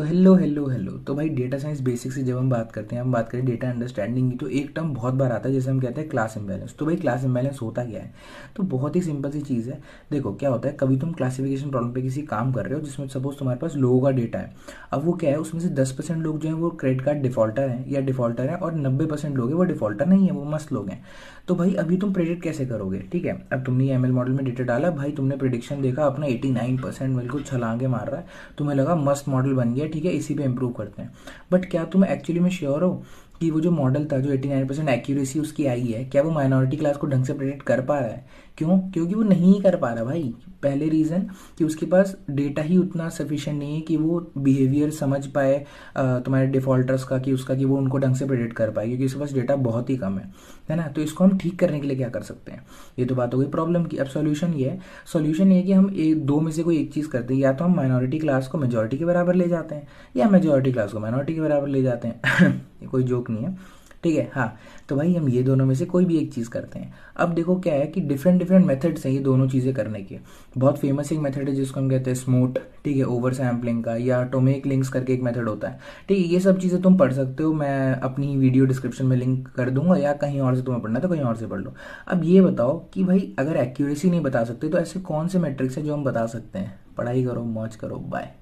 Hello hello hello. तो भाई data science basic से जब हम बात करते हैं, हम बात करें डेटा अंडरस्टैंडिंग की, तो एक टर्म बहुत बार आता है जिसे हम कहते हैं क्लास इम्बैलेंस। तो भाई क्लास इम्बैलेंस होता क्या है? तो बहुत ही सिंपल सी चीज़ है। देखो क्या होता है, कभी तुम क्लासिफिकेशन प्रॉब्लम पे किसी काम कर रहे हो जिसमें सपोज तुम्हारे पास लोगों का डेटा है। अब वो क्या है, उसमें से 10% लोग जो है वो क्रेडिट कार्ड डिफॉल्टर हैं या डिफॉल्टर हैं, और 90% लोग हैं वो डिफॉल्टर नहीं है, वो मस्त लोग हैं। तो भाई अभी तुम प्रेडिक्ट कैसे करोगे? ठीक है, अब तुमने एमएल मॉडल में डेटा डाला, भाई तुमने प्रिडिक्शन देखा अपना 89% बिल्कुल छलांगे मार रहा है, तुम्हें लगा मस्त मॉडल बन गया, ठीक है इसी पे इम्प्रूव करते हैं। बट क्या तुम एक्चुअली में श्योर हो कि वो जो मॉडल था, जो 89% एक्यूरेसी उसकी आई है, क्या वो माइनॉरिटी क्लास को ढंग से प्रेडिक्ट कर पा रहा है? क्यों? क्योंकि वो नहीं कर पा रहा भाई। पहले रीज़न कि उसके पास डेटा ही उतना सफिशिएंट नहीं है कि वो बिहेवियर समझ पाए तुम्हारे डिफॉल्टर्स का, कि उसका कि वो उनको ढंग से प्रेडिक्ट कर पाए, क्योंकि उसके पास डेटा बहुत ही कम है ना। तो इसको हम ठीक करने के लिए क्या कर सकते हैं? ये तो बात हो गई प्रॉब्लम की। अब सॉल्यूशन ये है, सॉल्यूशन ये है कि हम एक दो में से कोई एक चीज़ करते हैं, या तो हम माइनॉरिटी क्लास को मेजॉरिटी के बराबर ले जाते हैं, या मेजॉरिटी क्लास को माइनॉरिटी के बराबर ले जाते हैं। ये कोई जोक नहीं है, ठीक है। हाँ, तो भाई हम ये दोनों में से कोई भी एक चीज़ करते हैं। अब देखो क्या है कि डिफरेंट डिफरेंट मेथड्स हैं ये दोनों चीज़ें करने के। बहुत फेमस एक मेथड है जिसको हम कहते हैं स्मूट, ठीक है, ओवर सैम्पलिंग का, या टोमेक लिंक्स करके एक मेथड होता है। ठीक है, ये सब चीज़ें तुम पढ़ सकते हो, मैं अपनी वीडियो डिस्क्रिप्शन में लिंक कर दूंगा, या कहीं और से तुम्हें पढ़ना है तो कहीं और से पढ़ लो। अब ये बताओ कि भाई अगर एक्यूरेसी नहीं बता सकते तो ऐसे कौन से मेट्रिक्स है जो हम बता सकते हैं? पढ़ाई करो, मौज करो, बाय।